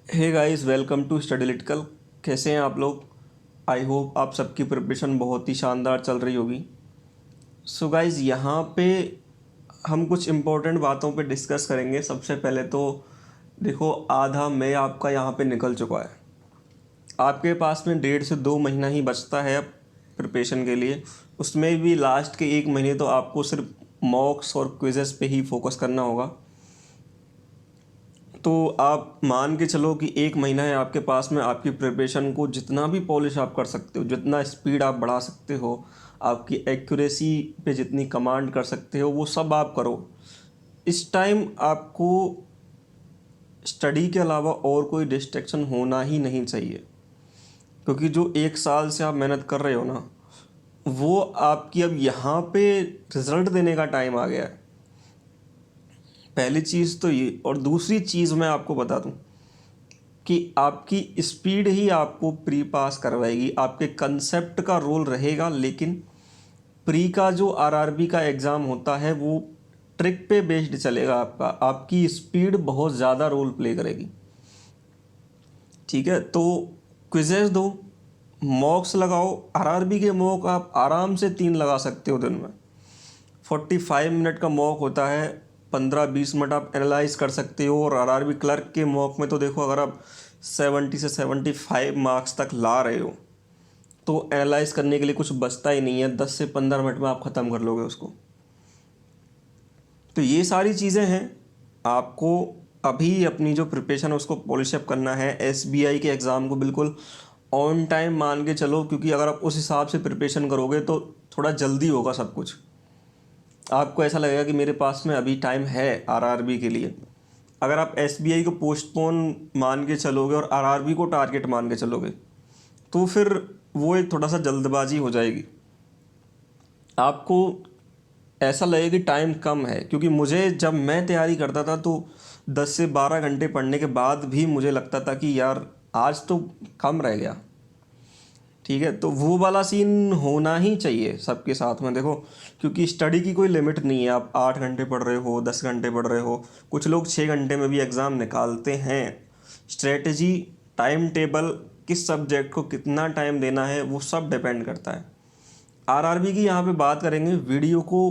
Hey guys, welcome to study लिटिकल। कैसे हैं आप लोग? आई होप आप सबकी प्रिपरेशन बहुत ही शानदार चल रही होगी। सो गाइस, यहाँ पे हम कुछ इम्पोर्टेंट बातों पे डिस्कस करेंगे। सबसे पहले तो देखो, आधा मई आपका यहाँ पे निकल चुका है। आपके पास में 1.5 से 2 महीना ही बचता है अब प्रिपरेशन के लिए। उसमें भी लास्ट के 1 महीने तो आपको सिर्फ मॉक्स और क्विजेस पे ही फोकस करना होगा। तो आप मान के चलो कि 1 महीना है आपके पास में। आपकी प्रिपरेशन को जितना भी पॉलिश आप कर सकते हो, जितना स्पीड आप बढ़ा सकते हो, आपकी एक्यूरेसी पे जितनी कमांड कर सकते हो, वो सब आप करो। इस टाइम आपको स्टडी के अलावा और कोई डिस्ट्रैक्शन होना ही नहीं चाहिए, क्योंकि जो 1 साल से आप मेहनत कर रहे हो ना, वो आपकी अब यहाँ पे रिज़ल्ट देने का टाइम आ गया है। पहली चीज़ तो ये। और दूसरी चीज़ मैं आपको बता दूँ कि आपकी स्पीड ही आपको प्री पास करवाएगी। आपके कंसेप्ट का रोल रहेगा, लेकिन प्री का जो आरआरबी का एग्ज़ाम होता है वो ट्रिक पे बेस्ड चलेगा। आपकी स्पीड बहुत ज़्यादा रोल प्ले करेगी। ठीक है, तो क्विजेस दो, मॉक्स लगाओ। आरआरबी के मॉक आप आराम से 3 लगा सकते हो दिन में। 45 मिनट का मॉक होता है, 15-20 मिनट आप एनालाइज कर सकते हो। और आरआरबी क्लर्क के मॉक में तो देखो, अगर आप 70 से 75 मार्क्स तक ला रहे हो तो एनालाइज करने के लिए कुछ बचता ही नहीं है। 10 से 15 मिनट में आप ख़त्म कर लोगे उसको। तो ये सारी चीज़ें हैं। आपको अभी अपनी जो प्रिपरेशन है उसको पॉलिश अप करना है। एसबीआई के एग्ज़ाम को बिल्कुल ऑन टाइम मान के चलो, क्योंकि अगर आप उस हिसाब से प्रिपरेशन करोगे तो थोड़ा जल्दी होगा सब कुछ। आपको ऐसा लगेगा कि मेरे पास में अभी टाइम है आरआरबी के लिए। अगर आप एसबीआई को पोस्टपोन मान के चलोगे और आरआरबी को टारगेट मान के चलोगे, तो फिर वो एक थोड़ा सा जल्दबाजी हो जाएगी। आपको ऐसा लगेगा कि टाइम कम है, क्योंकि मुझे जब मैं तैयारी करता था तो 10 से 12 घंटे पढ़ने के बाद भी मुझे लगता था कि यार आज तो कम रह गया। ठीक है, तो वो वाला सीन होना ही चाहिए सबके साथ में। देखो, क्योंकि स्टडी की कोई लिमिट नहीं है। आप 8 घंटे पढ़ रहे हो, 10 घंटे पढ़ रहे हो, कुछ लोग 6 घंटे में भी एग्ज़ाम निकालते हैं। स्ट्रेटजी, टाइम टेबल, किस सब्जेक्ट को कितना टाइम देना है, वो सब डिपेंड करता है। आरआरबी की यहाँ पे बात करेंगे। वीडियो को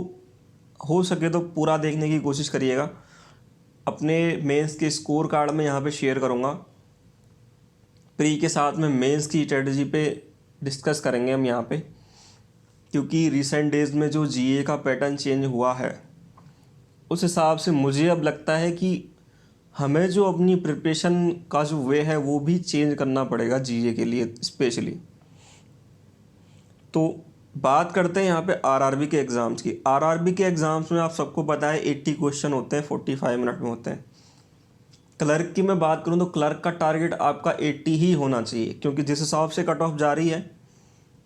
हो सके तो पूरा देखने की कोशिश करिएगा। अपने मेंस के स्कोर कार्ड में यहाँ पे शेयर करूँगा। प्री के साथ में मेंस की स्ट्रेटजी पे डिस्कस करेंगे हम यहाँ पे, क्योंकि रिसेंट डेज़ में जो जीए का पैटर्न चेंज हुआ है, उस हिसाब से मुझे अब लगता है कि हमें जो अपनी प्रिपरेशन का जो वे है वो भी चेंज करना पड़ेगा जीए के लिए स्पेशली। तो बात करते हैं यहाँ पे आरआरबी के एग्ज़ाम्स की। आरआरबी के एग्ज़ाम्स में आप सबको पता है 80 क्वेश्चन होते हैं, 45 मिनट में होते हैं। क्लर्क की मैं बात करूँ तो क्लर्क का टारगेट आपका 80 ही होना चाहिए, क्योंकि जिस हिसाब से कट ऑफ जा रही है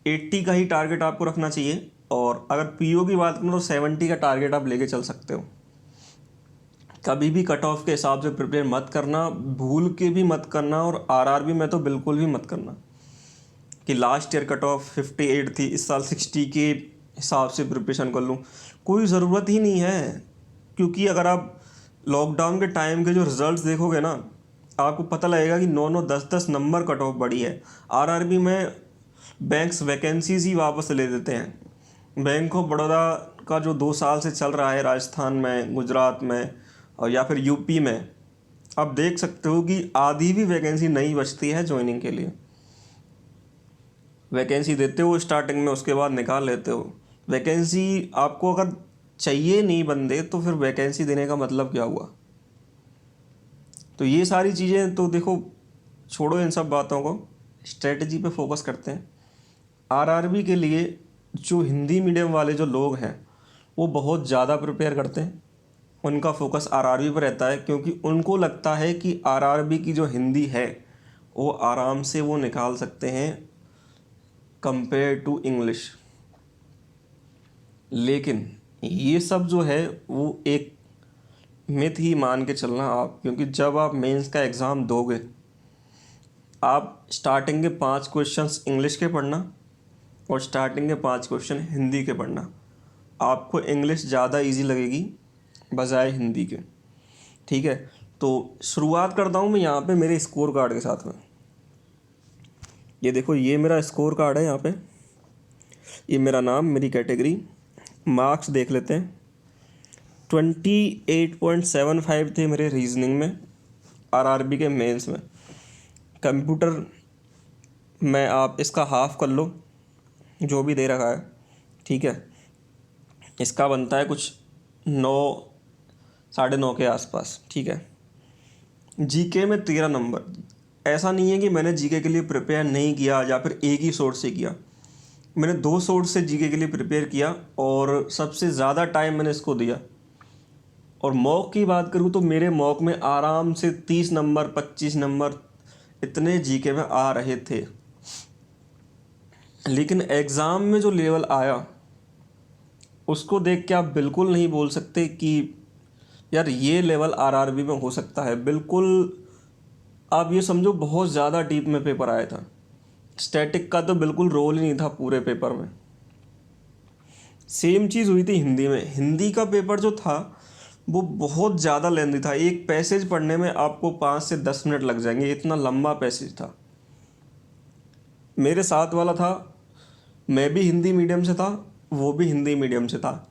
80 का ही टारगेट आपको रखना चाहिए। और अगर पीओ की बात करूँ तो 70 का टारगेट आप लेके चल सकते हो। कभी भी कट ऑफ के हिसाब से प्रिपेयर मत करना, भूल के भी मत करना, और आरआरबी में तो बिल्कुल भी मत करना कि लास्ट ईयर कट ऑफ 58 थी, इस साल 60 के हिसाब से प्रिपरेशन कर लूँ। कोई ज़रूरत ही नहीं है, क्योंकि अगर आप लॉकडाउन के टाइम के जो रिज़ल्ट्स देखोगे ना, आपको पता लगेगा कि 9-9, 10-10 नंबर कट ऑफ बढ़ी है। आरआरबी में बैंक्स वैकेंसीज ही वापस ले देते हैं। बैंक ऑफ बड़ौदा का जो 2 साल से चल रहा है राजस्थान में, गुजरात में और या फिर यूपी में, आप देख सकते हो कि आधी भी वैकेंसी नहीं बचती है ज्वाइनिंग के लिए। वैकेंसी देते हो स्टार्टिंग में, उसके बाद निकाल लेते हो। वैकेंसी आपको अगर चाहिए नहीं बंदे, तो फिर वैकेंसी देने का मतलब क्या हुआ? तो ये सारी चीज़ें तो देखो, छोड़ो इन सब बातों को, स्ट्रेटजी पे फोकस करते हैं। आरआरबी के लिए जो हिंदी मीडियम वाले जो लोग हैं वो बहुत ज़्यादा प्रिपेयर करते हैं। उनका फोकस आरआरबी पर रहता है, क्योंकि उनको लगता है कि आरआरबी की जो हिंदी है वो आराम से वो निकाल सकते हैं कंपेयर टू इंग्लिश। लेकिन ये सब जो है वो एक मिथ ही मान के चलना आप, क्योंकि जब आप मेंस का एग्ज़ाम दोगे, आप स्टार्टिंग के 5 क्वेश्चंस इंग्लिश के पढ़ना और स्टार्टिंग के 5 क्वेश्चन हिंदी के पढ़ना। आपको इंग्लिश ज़्यादा इजी लगेगी बजाय हिंदी के। ठीक है, तो शुरुआत करता हूँ मैं यहाँ पे मेरे स्कोर कार्ड के साथ में। ये देखो, ये मेरा स्कोर कार्ड है। यहाँ पे ये मेरा नाम, मेरी कैटेगरी, मार्क्स देख लेते हैं। 28.75 थे मेरे रीजनिंग में, आरआरबी के मेंस में। कंप्यूटर में आप इसका हाफ कर लो, जो भी दे रखा है, ठीक है। इसका बनता है कुछ 9, 9.5 के आसपास, ठीक है। जीके में 13 नंबर। ऐसा नहीं है कि मैंने जीके के लिए प्रिपेयर नहीं किया या फिर एक ही सोर्स से किया। मैंने 2 सोर्स से जीके के लिए प्रिपेयर किया और सबसे ज़्यादा टाइम मैंने इसको दिया। और मॉक की बात करूँ तो मेरे मॉक में आराम से 30 नंबर, 25 नंबर इतने जीके में आ रहे थे। लेकिन एग्ज़ाम में जो लेवल आया उसको देख के आप बिल्कुल नहीं बोल सकते कि यार ये लेवल आरआरबी में हो सकता है। बिल्कुल आप ये समझो बहुत ज़्यादा डीप में पेपर आया था। स्टैटिक का तो बिल्कुल रोल ही नहीं था पूरे पेपर में। सेम चीज़ हुई थी हिंदी में। हिंदी का पेपर जो था वो बहुत ज़्यादा लेंथी था। एक पैसेज पढ़ने में आपको 5 से 10 मिनट लग जाएंगे, इतना लंबा पैसेज था। मेरे साथ वाला था, मैं भी हिंदी मीडियम से था, वो भी हिंदी मीडियम से था।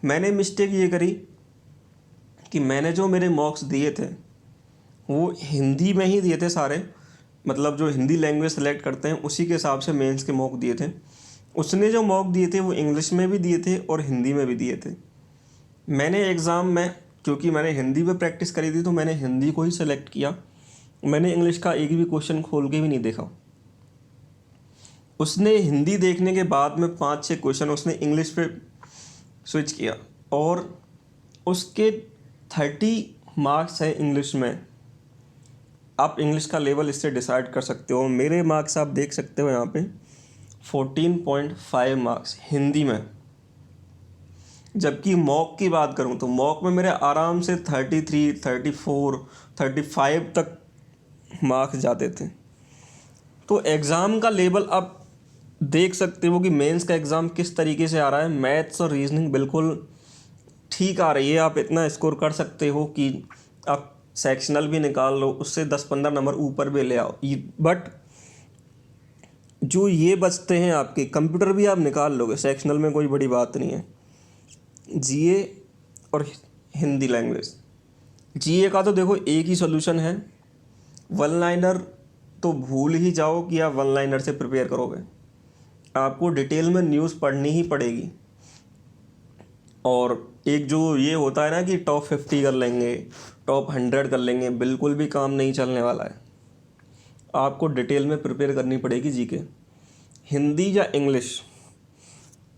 मैंने मिस्टेक ये करी कि मैंने जो मेरे मॉक्स दिए थे वो हिंदी में ही दिए थे सारे, मतलब जो हिंदी लैंग्वेज सेलेक्ट करते हैं उसी के हिसाब से मेंस के मॉक दिए थे। उसने जो मॉक दिए थे वो इंग्लिश में भी दिए थे और हिंदी में भी दिए थे। मैंने एग्ज़ाम में, क्योंकि मैंने हिंदी पे प्रैक्टिस करी थी, तो मैंने हिंदी को ही सेलेक्ट किया। मैंने इंग्लिश का एक भी क्वेश्चन खोल के भी नहीं देखा। उसने हिंदी देखने के बाद में 5-6 क्वेश्चन उसने इंग्लिश पे स्विच किया और उसके 30 मार्क्स है इंग्लिश में। आप इंग्लिश का लेवल इससे डिसाइड कर सकते हो। मेरे मार्क्स आप देख सकते हो यहाँ पे 14.5 मार्क्स हिंदी में। जबकि मॉक की बात करूँ तो मॉक में मेरे आराम से 33, 34, 35 तक मार्क्स जाते थे। तो एग्ज़ाम का लेवल आप देख सकते हो कि मेंस का एग्ज़ाम किस तरीके से आ रहा है। मैथ्स और रीजनिंग बिल्कुल ठीक आ रही है। आप इतना स्कोर कर सकते हो कि आप सेक्शनल भी निकाल लो, उससे 10-15 नंबर ऊपर भी ले आओ। बट जो ये बचते हैं आपके, कंप्यूटर भी आप निकाल लोगे, सेक्शनल में कोई बड़ी बात नहीं है। जीए और हिंदी लैंग्वेज, जीए का तो देखो एक ही सॉल्यूशन है, वन लाइनर तो भूल ही जाओ कि आप वन लाइनर से प्रिपेयर करोगे। आपको डिटेल में न्यूज़ पढ़नी ही पड़ेगी। और एक जो ये होता है ना कि टॉप 50 कर लेंगे, टॉप 100 कर लेंगे, बिल्कुल भी काम नहीं चलने वाला है। आपको डिटेल में प्रिपेयर करनी पड़ेगी जीके। हिंदी या इंग्लिश,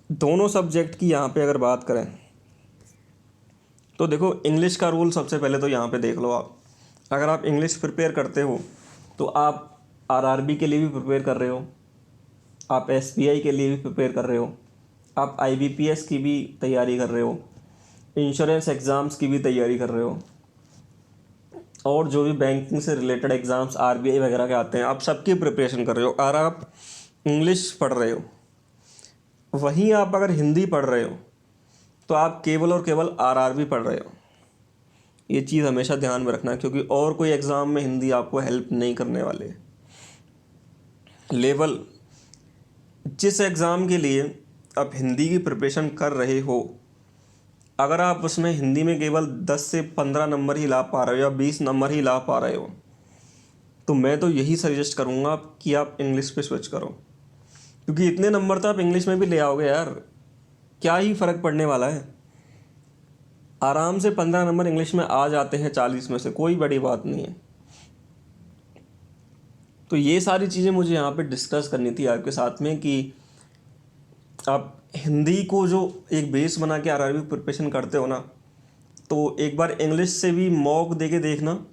दोनों सब्जेक्ट की यहाँ पे अगर बात करें तो देखो, इंग्लिश का रूल सबसे पहले तो यहाँ पे देख लो। आप अगर आप इंग्लिश प्रिपेयर करते हो तो आप आरआरबी के लिए भी प्रिपेयर कर रहे हो, आप एसबीआई के लिए भी प्रिपेयर कर रहे हो, आप आईबीपीएस की भी तैयारी कर रहे हो, इंश्योरेंस एग्ज़ाम्स की भी तैयारी कर रहे हो, और जो भी बैंकिंग से रिलेटेड एग्ज़ाम्स आरबीआई वगैरह के आते हैं, आप सबकी प्रिपरेशन कर रहे हो और आप इंग्लिश पढ़ रहे हो। वहीं आप अगर हिंदी पढ़ रहे हो तो आप केवल और केवल आरआरबी पढ़ रहे हो। ये चीज़ हमेशा ध्यान में रखना, क्योंकि और कोई एग्ज़ाम में हिंदी आपको हेल्प नहीं करने वाले। लेवल, जिस एग्ज़ाम के लिए आप हिंदी की प्रिपरेशन कर रहे हो, अगर आप उसमें हिंदी में केवल 10 से 15 नंबर ही ला पा रहे हो या 20 नंबर ही ला पा रहे हो, तो मैं तो यही सजेस्ट करूँगा कि आप इंग्लिश पे स्विच करो। क्योंकि इतने नंबर तो आप इंग्लिश में भी ले आओगे यार, क्या ही फ़र्क पड़ने वाला है। आराम से 15 नंबर इंग्लिश में आ जाते हैं 40 में से, कोई बड़ी बात नहीं है। तो ये सारी चीज़ें मुझे यहाँ पे डिस्कस करनी थी आपके साथ में कि आप हिंदी को जो एक बेस बना के आरआरबी प्रिपरेशन करते हो ना, तो एक बार इंग्लिश से भी मॉक दे के देखना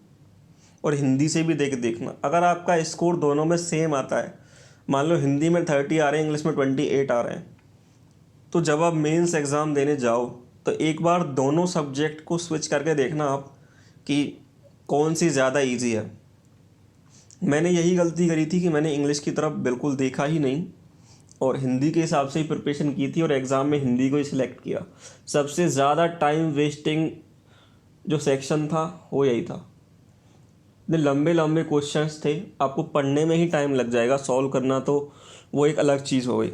और हिंदी से भी दे के देखना। अगर आपका स्कोर दोनों में सेम आता है, मान लो हिंदी में 30 आ रहे हैं, इंग्लिश में 28 आ रहे हैं, तो जब आप मेंस एग्ज़ाम देने जाओ तो एक बार दोनों सब्जेक्ट को स्विच करके देखना आप कि कौन सी ज़्यादा ईजी है। मैंने यही गलती करी थी कि मैंने इंग्लिश की तरफ बिल्कुल देखा ही नहीं और हिंदी के हिसाब से ही प्रिपरेशन की थी और एग्ज़ाम में हिंदी को ही सिलेक्ट किया। सबसे ज़्यादा टाइम वेस्टिंग जो सेक्शन था वो यही था। इतने लंबे लंबे क्वेश्चंस थे, आपको पढ़ने में ही टाइम लग जाएगा, सॉल्व करना तो वो एक अलग चीज़ हो गई।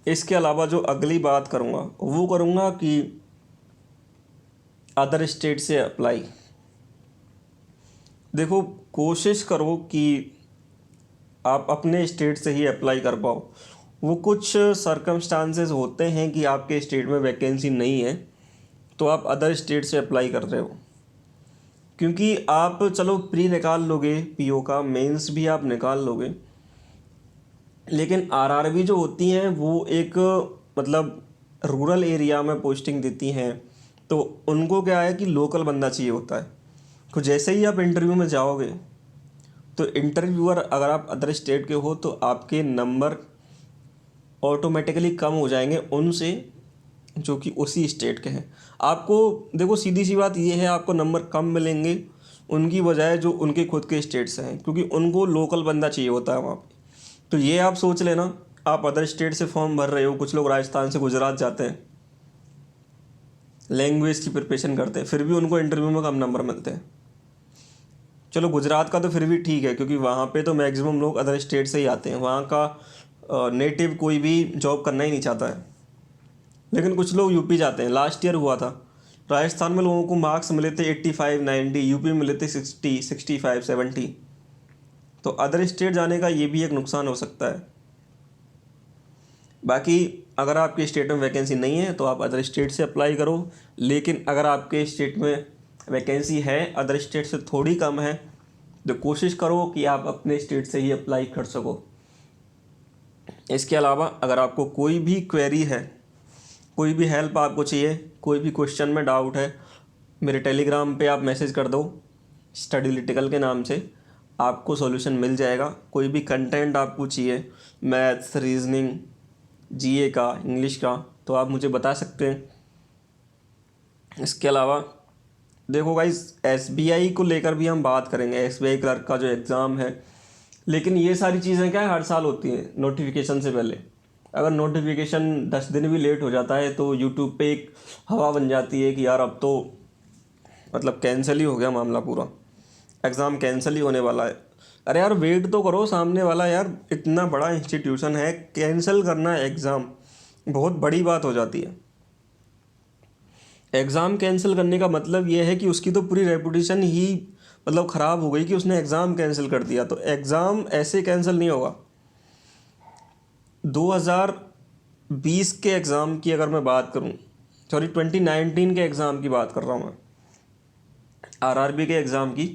इसके अलावा जो अगली बात करूँगा वो करूँगा कि अदर स्टेट से अप्लाई। देखो, कोशिश करो कि आप अपने स्टेट से ही अप्लाई कर पाओ। वो कुछ सर्कमस्टांसेस होते हैं कि आपके स्टेट में वैकेंसी नहीं है तो आप अदर स्टेट से अप्लाई कर रहे हो, क्योंकि आप चलो प्री निकाल लोगे, पीओ का मेंस भी आप निकाल लोगे, लेकिन आरआरबी जो होती हैं वो एक मतलब रूरल एरिया में पोस्टिंग देती हैं, तो उनको क्या है कि लोकल बंदा चाहिए होता है। तो जैसे ही आप इंटरव्यू में जाओगे तो इंटरव्यूअर अगर आप अदर स्टेट के हो तो आपके नंबर ऑटोमेटिकली कम हो जाएंगे उनसे जो कि उसी स्टेट के हैं। आपको देखो, सीधी सी बात ये है, आपको नंबर कम मिलेंगे उनकी बजाय जो उनके खुद के स्टेट से हैं, क्योंकि उनको लोकल बंदा चाहिए होता है वहाँ पे। तो ये आप सोच लेना, आप अदर स्टेट से फॉर्म भर रहे हो, कुछ लोग राजस्थान से गुजरात जाते हैं, लैंग्वेज की प्रिपरेशन करते हैं, फिर भी उनको इंटरव्यू में कम नंबर मिलते हैं। चलो गुजरात का तो फिर भी ठीक है, क्योंकि वहाँ पे तो मैक्सिमम लोग अदर स्टेट से ही आते हैं, वहाँ का नेटिव कोई भी जॉब करना ही नहीं चाहता है। लेकिन कुछ लोग यूपी जाते हैं। लास्ट ईयर हुआ था, राजस्थान में लोगों को मार्क्स मिले थे 85 90, यूपी में मिले थे 60 65 70। तो अदर स्टेट जाने का ये भी एक नुकसान हो सकता है। बाकी अगर आपके स्टेट में वैकेंसी नहीं है तो आप अदर स्टेट से अप्लाई करो, लेकिन अगर आपके स्टेट में वैकेंसी है, अदर स्टेट से थोड़ी कम है, तो कोशिश करो कि आप अपने स्टेट से ही अप्लाई कर सको। इसके अलावा अगर आपको कोई भी क्वेरी है, कोई भी हेल्प आपको चाहिए, कोई भी क्वेश्चन में डाउट है, मेरे टेलीग्राम पे आप मैसेज कर दो स्टडी लिटिकल के नाम से, आपको सॉल्यूशन मिल जाएगा। कोई भी कंटेंट आपको चाहिए, मैथ्स, रीजनिंग, जीए का, इंग्लिश का, तो आप मुझे बता सकते हैं। इसके अलावा देखो गाइस, एसबीआई को लेकर भी हम बात करेंगे, एसबीआई क्लर्क का जो एग्ज़ाम है, लेकिन ये सारी चीज़ें क्या है, हर साल होती हैं नोटिफिकेशन से पहले। अगर नोटिफिकेशन 10 दिन भी लेट हो जाता है तो यूट्यूब पे एक हवा बन जाती है कि यार अब तो मतलब कैंसिल ही हो गया मामला, पूरा एग्ज़ाम कैंसिल ही होने वाला है। अरे यार वेट तो करो, सामने वाला यार इतना बड़ा इंस्टीट्यूशन है, कैंसिल करना एग्ज़ाम बहुत बड़ी बात हो जाती है। एग्ज़ाम कैंसिल करने का मतलब ये है कि उसकी तो पूरी रेपुटेशन ही मतलब ख़राब हो गई कि उसने एग्ज़ाम कैंसिल कर दिया। तो एग्ज़ाम ऐसे कैंसिल नहीं होगा। 2020 के एग्ज़ाम की अगर मैं बात करूं, सॉरी 2019 के एग्ज़ाम की बात कर रहा हूँ मैं, आरआरबी के एग्ज़ाम की,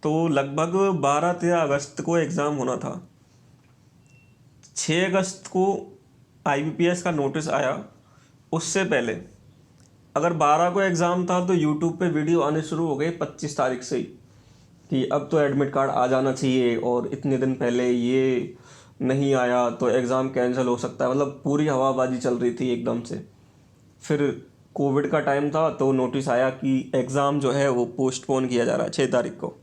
तो लगभग 12-13 अगस्त को एग्ज़ाम होना था। 6 अगस्त को आईबीपीएस का नोटिस आया। उससे पहले अगर 12 को एग्ज़ाम था तो यूट्यूब पे वीडियो आने शुरू हो गए 25 तारीख से ही कि अब तो एडमिट कार्ड आ जाना चाहिए, और इतने दिन पहले ये नहीं आया तो एग्ज़ाम कैंसिल हो सकता है। मतलब पूरी हवाबाजी चल रही थी एकदम से। फिर कोविड का टाइम था तो नोटिस आया कि एग्ज़ाम जो है वो पोस्टपोन किया जा रहा है 6 तारीख को।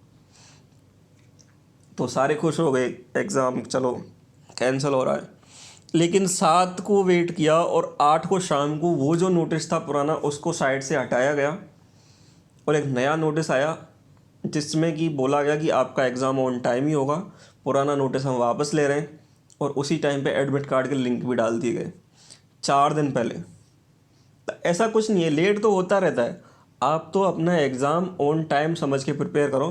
तो सारे खुश हो गए, एग्ज़ाम चलो कैंसिल हो रहा है। लेकिन 7 को वेट किया और 8 को शाम को वो जो नोटिस था पुराना उसको साइड से हटाया गया और एक नया नोटिस आया जिसमें कि बोला गया कि आपका एग्ज़ाम ऑन टाइम ही होगा, पुराना नोटिस हम वापस ले रहे हैं। और उसी टाइम पे एडमिट कार्ड के लिंक भी डाल दिए गए 4 दिन पहले। तो ऐसा कुछ नहीं है, लेट तो होता रहता है, आप तो अपना एग्ज़ाम ऑन टाइम समझ के प्रिपेयर करो,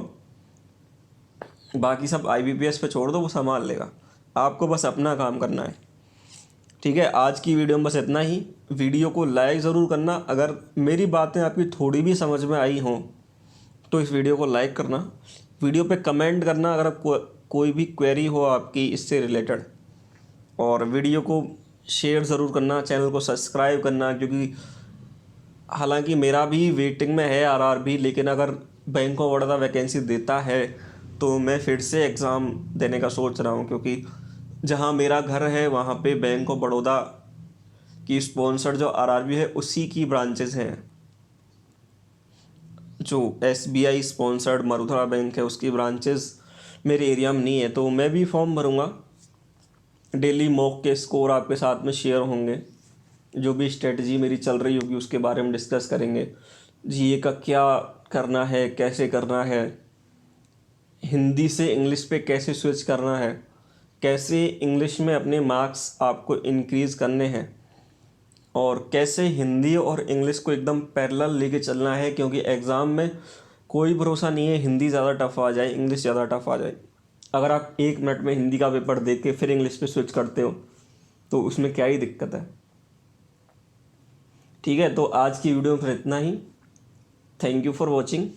बाकी सब आईबीपीएस पे छोड़ दो, वो संभाल लेगा। आपको बस अपना काम करना है। ठीक है, आज की वीडियो में बस इतना ही। वीडियो को लाइक ज़रूर करना, अगर मेरी बातें आपकी थोड़ी भी समझ में आई हों तो इस वीडियो को लाइक करना। वीडियो पे कमेंट करना अगर कोई भी क्वेरी हो आपकी इससे रिलेटेड, और वीडियो को शेयर ज़रूर करना, चैनल को सब्सक्राइब करना, क्योंकि हालांकि मेरा भी वेटिंग में है आरआरबी, लेकिन अगर बैंक ऑफ बड़ौदा वैकेंसी देता है तो मैं फिर से एग्ज़ाम देने का सोच रहा हूँ, क्योंकि जहाँ मेरा घर है वहाँ पे बैंक ऑफ बड़ौदा की स्पॉन्सर्ड जो आरआरबी है उसी की ब्रांचेस हैं। जो एसबीआई स्पॉन्सर्ड मरुधरा बैंक है उसकी ब्रांचेस मेरे एरिया में नहीं है, तो मैं भी फॉर्म भरूँगा। डेली मॉक के स्कोर आपके साथ में शेयर होंगे, जो भी स्ट्रेटजी मेरी चल रही होगी उसके बारे में डिस्कस करेंगे। जीए का क्या करना है, कैसे करना है, हिंदी से इंग्लिश पे कैसे स्विच करना है, कैसे इंग्लिश में अपने मार्क्स आपको इंक्रीज़ करने हैं, और कैसे हिंदी और इंग्लिश को एकदम पैरेलल लेके चलना है, क्योंकि एग्ज़ाम में कोई भरोसा नहीं है हिंदी ज़्यादा टफ आ जाए, इंग्लिश ज़्यादा टफ आ जाए। अगर आप 1 मिनट में हिंदी का पेपर देख के फिर इंग्लिश पे स्विच करते हो तो उसमें क्या ही दिक्कत है। ठीक है, तो आज की वीडियो में फिर इतना ही। Thank you for watching.